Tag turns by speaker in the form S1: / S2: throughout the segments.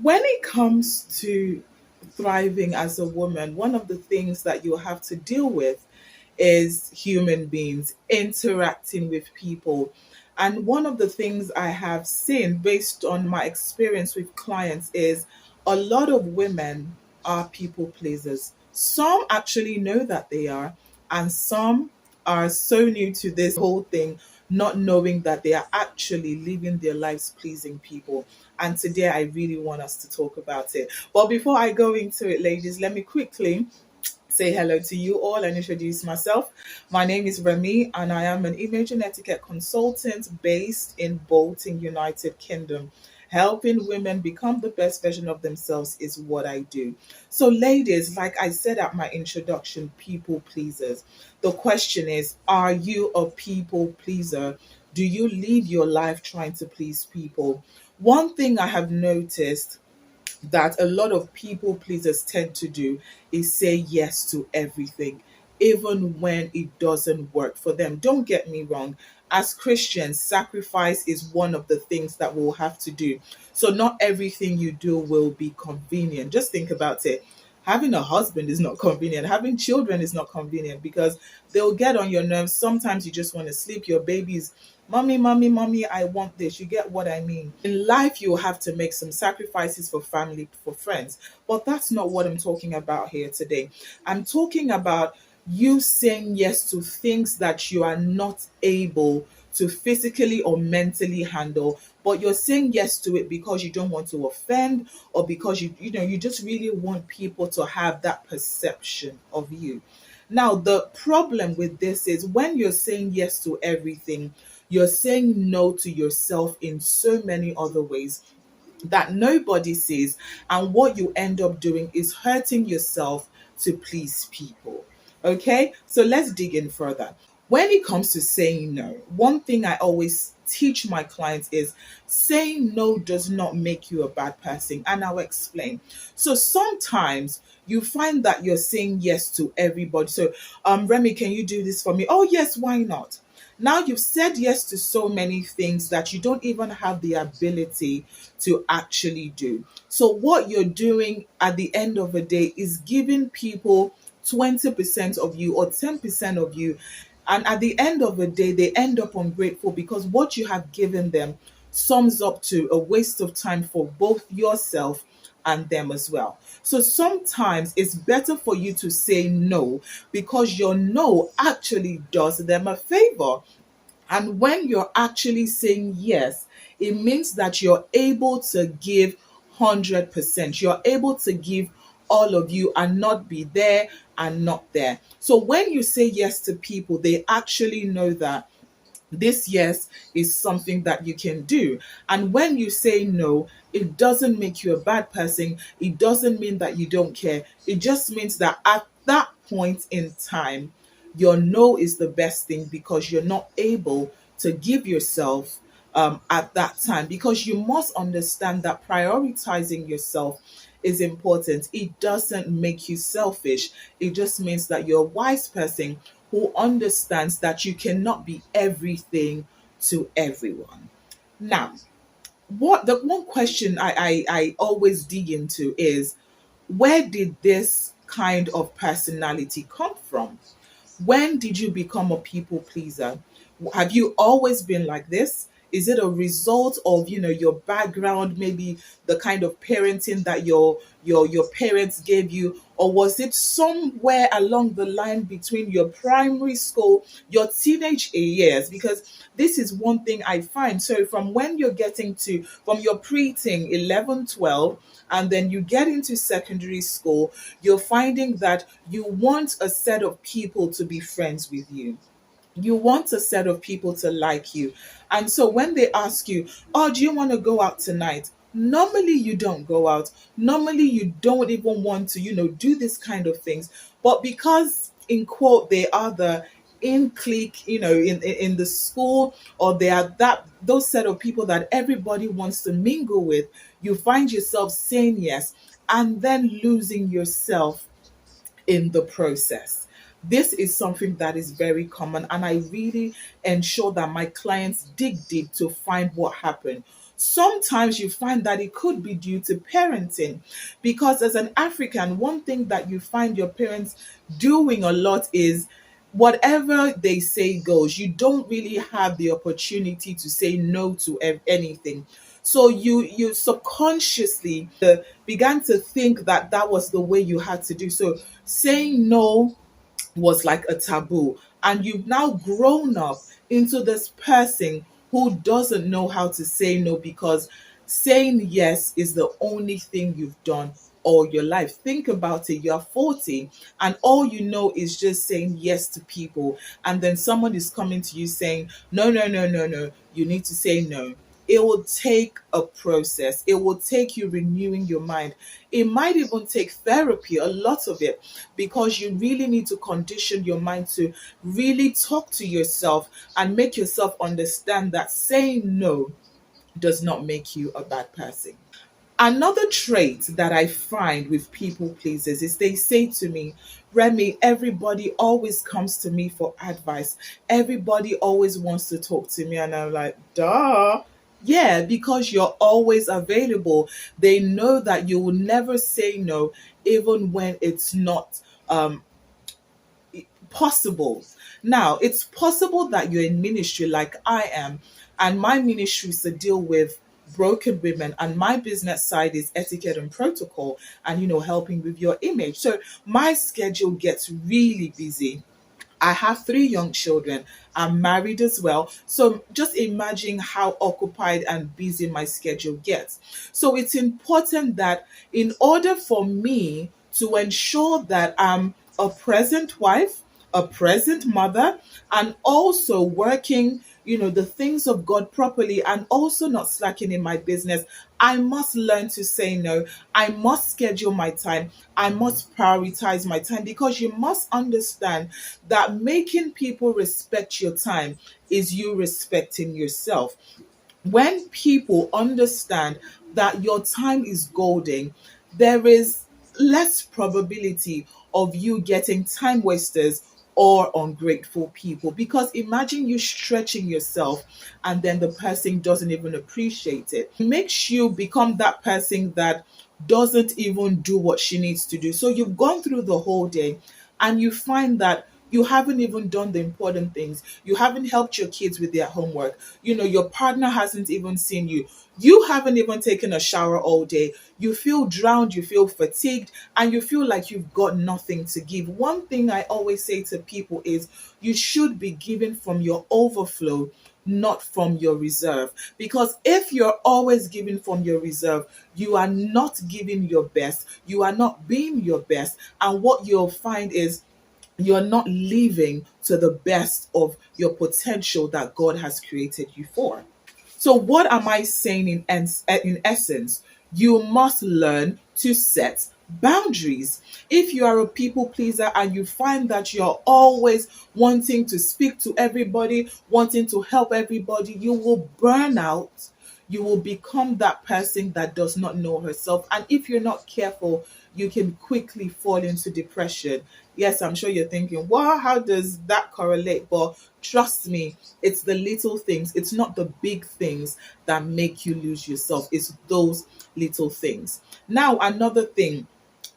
S1: When it comes to thriving as a woman, one of the things that you have to deal with is human beings interacting with people. And one of the things I have seen based on my experience with clients is a lot of women are people pleasers. Some actually know that they are, and some are so new to this whole thing, not knowing that they are actually living their lives pleasing people. And today I really want us to talk about it. But before I go into it, ladies, let me quickly say hello to you all and introduce myself. My name is Remy, and I am an image and etiquette consultant based in Bolton, United Kingdom. Helping women become the best version of themselves is what I do. So, ladies, like I said at my introduction, people pleasers. The question is, are you a people pleaser? Do you live your life trying to please people? One thing I have noticed that a lot of people pleasers tend to do is say yes to everything, even when it doesn't work for them. Don't get me wrong. As Christians, sacrifice is one of the things that we'll have to do. So, not everything you do will be convenient. Just think about it. Having a husband is not convenient. Having children is not convenient because they'll get on your nerves. Sometimes you just want to sleep. Your baby's mommy, mommy, mommy, I want this. You get what I mean? In life, you have to make some sacrifices for family, for friends. But that's not what I'm talking about here today. I'm talking about you saying yes to things that you are not able to physically or mentally handle, but you're saying yes to it because you don't want to offend, or because you just really want people to have that perception of you. Now, the problem with this is when you're saying yes to everything, you're saying no to yourself in so many other ways that nobody sees. And what you end up doing is hurting yourself to please people. Okay, so let's dig in further. When it comes to saying no, one thing I always teach my clients is saying no does not make you a bad person. And I'll explain. So sometimes you find that you're saying yes to everybody. So, Remy, can you do this for me? Oh, yes, why not? Now you've said yes to so many things that you don't even have the ability to actually do. So, what you're doing at the end of the day is giving people 20% of you or 10% of you. And at the end of the day, they end up ungrateful because what you have given them sums up to a waste of time for both yourself and them as well. So sometimes it's better for you to say no because your no actually does them a favor. And when you're actually saying yes, it means that you're able to give 100%. You're able to give all of you and not be there and not there. So when you say yes to people, they actually know that this yes is something that you can do. And when you say no, it doesn't make you a bad person. It doesn't mean that you don't care. It just means that at that point in time, your no is the best thing because you're not able to give yourself at that time. Because you must understand that prioritizing yourself is important. It doesn't make you selfish. It just means that you're a wise person who understands that you cannot be everything to everyone. Now, what the one question I always dig into is, where did this kind of personality come from? When did you become a people pleaser? Have you always been like this? Is it a result of your background, maybe the kind of parenting that your parents gave you, or was it somewhere along the line between your primary school, your teenage years? Because this is one thing I find. So from when you're getting to from your preteen 11, 12, and then you get into secondary school, you're finding that you want a set of people to be friends with you. You want a set of people to like you. And so when they ask you, oh, do you want to go out tonight? Normally you don't go out. Normally you don't even want to, do this kind of things. But because in quote, they are the in clique, in the school, or they are those set of people that everybody wants to mingle with, you find yourself saying yes and then losing yourself in the process. This is something that is very common, and I really ensure that my clients dig deep to find what happened. Sometimes you find that it could be due to parenting, because as an African, one thing that you find your parents doing a lot is whatever they say goes. You don't really have the opportunity to say no to anything. So you subconsciously began to think that that was the way you had to do. So saying no was like a taboo. And you've now grown up into this person who doesn't know how to say no, because saying yes is the only thing you've done all your life. Think about it. You're 40 and all you know is just saying yes to people. And then someone is coming to you saying, no, no, no, no, no, you need to say no. It will take a process. It will take you renewing your mind. It might even take therapy, a lot of it, because you really need to condition your mind to really talk to yourself and make yourself understand that saying no does not make you a bad person. Another trait that I find with people pleasers is they say to me, Remy, everybody always comes to me for advice. Everybody always wants to talk to me. And I'm like, duh. Yeah, because you're always available. They know that you will never say no, even when it's not um, possible. Now, it's possible that you're in ministry like I am, and my ministry is to deal with broken women, and my business side is etiquette and protocol, and helping with your image. So my schedule gets really busy. I have three young children. I'm married as well. So just imagine how occupied and busy my schedule gets. So it's important that in order for me to ensure that I'm a present wife, a present mother, and also working, the things of God properly, and also not slacking in my business, I must learn to say no. I must schedule my time. I must prioritize my time, because you must understand that making people respect your time is you respecting yourself. When people understand that your time is golden, there is less probability of you getting time wasters or ungrateful people. Because imagine you stretching yourself and then the person doesn't even appreciate it. It makes you become that person that doesn't even do what she needs to do. So you've gone through the whole day and you find that you haven't even done the important things. You haven't helped your kids with their homework. Your partner hasn't even seen you. You haven't even taken a shower all day. You feel drowned, you feel fatigued, and you feel like you've got nothing to give. One thing I always say to people is you should be giving from your overflow, not from your reserve. Because if you're always giving from your reserve, you are not giving your best. You are not being your best. And what you'll find is you're not living to the best of your potential that God has created you for. So, what am I saying in essence? You must learn to set boundaries. If you are a people pleaser and you find that you're always wanting to speak to everybody, wanting to help everybody, you will burn out. You will become that person that does not know herself. And if you're not careful, you can quickly fall into depression. Yes, I'm sure you're thinking, well, how does that correlate? But trust me, it's the little things. It's not the big things that make you lose yourself. It's those little things. Now, another thing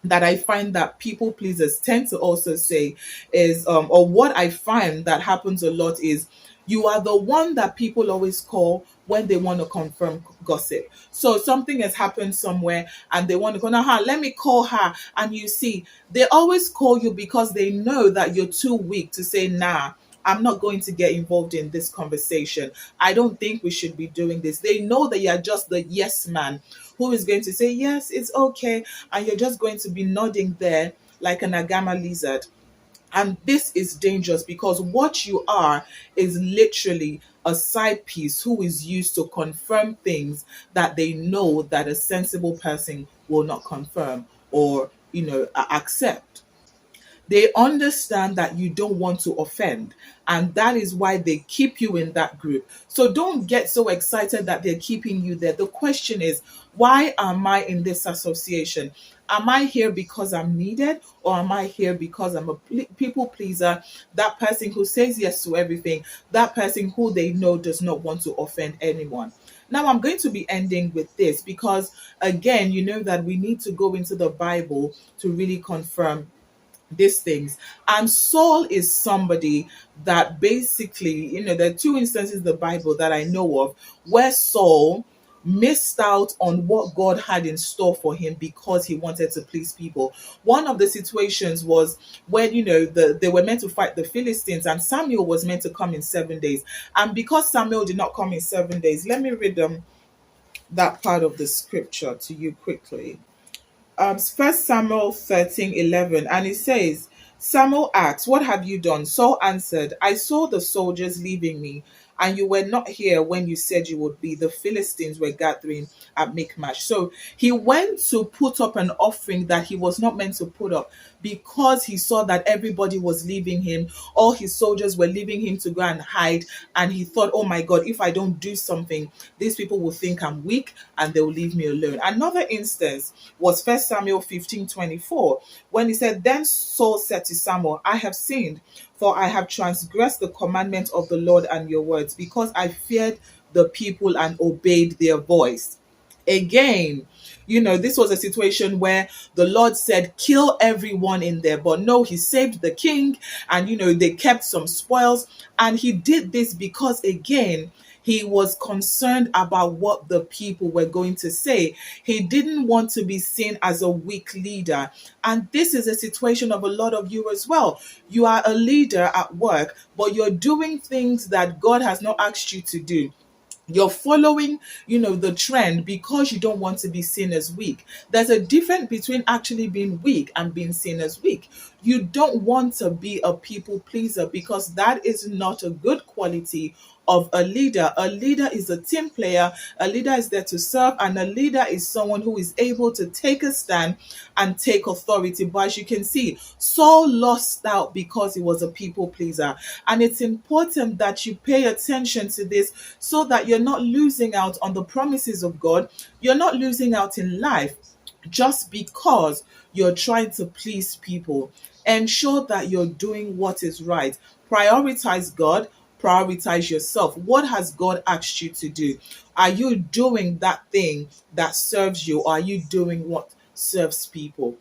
S1: that I find that people pleasers tend to also say is, or what I find that happens a lot is, you are the one that people always call when they want to confirm gossip. So something has happened somewhere and they want to go, now, let me call her. And you see, they always call you because they know that you're too weak to say, nah, I'm not going to get involved in this conversation. I don't think we should be doing this. They know that you're just the yes man who is going to say, yes, it's okay. And you're just going to be nodding there like an agama lizard. And this is dangerous, because what you are is literally a side piece who is used to confirm things that they know that a sensible person will not confirm or, accept. They understand that you don't want to offend, and that is why they keep you in that group. So don't get so excited that they're keeping you there. The question is, why am I in this association? Am I here because I'm needed, or am I here because I'm a people pleaser, that person who says yes to everything, that person who they know does not want to offend anyone? Now, I'm going to be ending with this because, again, you know that we need to go into the Bible to really confirm these things. And Saul is somebody that basically, there are two instances in the Bible that I know of where Saul missed out on what God had in store for him because he wanted to please people. One of the situations was when, they were meant to fight the Philistines, and Samuel was meant to come in 7 days. And because Samuel did not come in 7 days, let me read that part of the scripture to you quickly. 1 Samuel 13:11, and it says, Samuel asked, "What have you done?" Saul answered, "I saw the soldiers leaving me, and you were not here when you said you would be. The Philistines were gathering at Michmash." So he went to put up an offering that he was not meant to put up because he saw that everybody was leaving him. All his soldiers were leaving him to go and hide. And he thought, oh my God, if I don't do something, these people will think I'm weak and they will leave me alone. Another instance was 1 Samuel 15:24, when he said, Then Saul said to Samuel, I have sinned, for I have transgressed the commandment of the Lord and your words, because I feared the people and obeyed their voice. Again, this was a situation where the Lord said, kill everyone in there. But no, he saved the king, and, they kept some spoils. And he did this because, again, he was concerned about what the people were going to say. He didn't want to be seen as a weak leader. And this is a situation of a lot of you as well. You are a leader at work, but you're doing things that God has not asked you to do. You're following, the trend because you don't want to be seen as weak. There's a difference between actually being weak and being seen as weak. You don't want to be a people pleaser because that is not a good quality of a leader. A leader is a team player. A leader is there to serve, and a leader is someone who is able to take a stand and take authority. But as you can see, Saul lost out because he was a people pleaser. And it's important that you pay attention to this so that you're not losing out on the promises of God. You're not losing out in life just because you're trying to please people. Ensure that you're doing what is right. Prioritize God, prioritize yourself. What has God asked you to do? Are you doing that thing that serves you, or are you doing what serves people?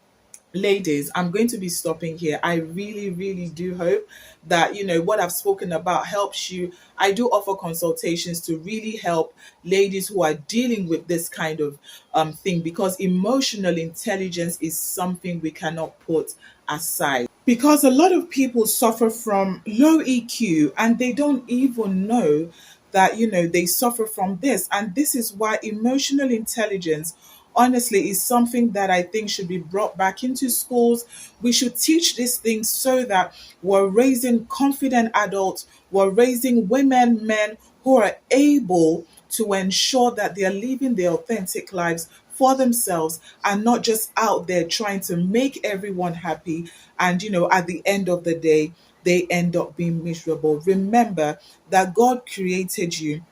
S1: Ladies, I'm going to be stopping here. I really, really do hope that, what I've spoken about helps you. I do offer consultations to really help ladies who are dealing with this kind of thing, because emotional intelligence is something we cannot put aside. Because a lot of people suffer from low EQ and they don't even know that, they suffer from this. And this is why emotional intelligence, honestly, is something that I think should be brought back into schools. We should teach these things so that we're raising confident adults, we're raising women, men who are able to ensure that they are living their authentic lives for themselves and not just out there trying to make everyone happy. And, at the end of the day, they end up being miserable. Remember that God created you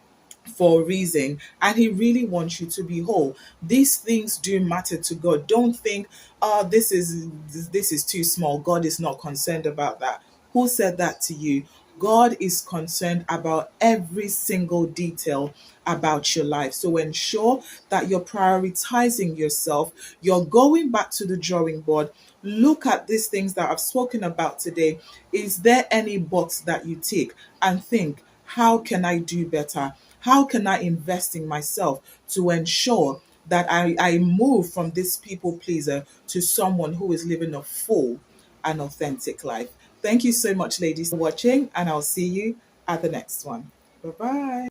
S1: for a reason, and he really wants you to be whole. These things do matter to God. Don't think, oh, this is too small, God is not concerned about that. Who said that to you? God is concerned about every single detail about your life. So ensure that you're prioritizing yourself. You're going back to the drawing board. Look at these things that I've spoken about today. Is there any box that you tick? And think, how can I do better? How can I invest in myself to ensure that I move from this people pleaser to someone who is living a full and authentic life? Thank you so much, ladies, for watching, and I'll see you at the next one. Bye bye.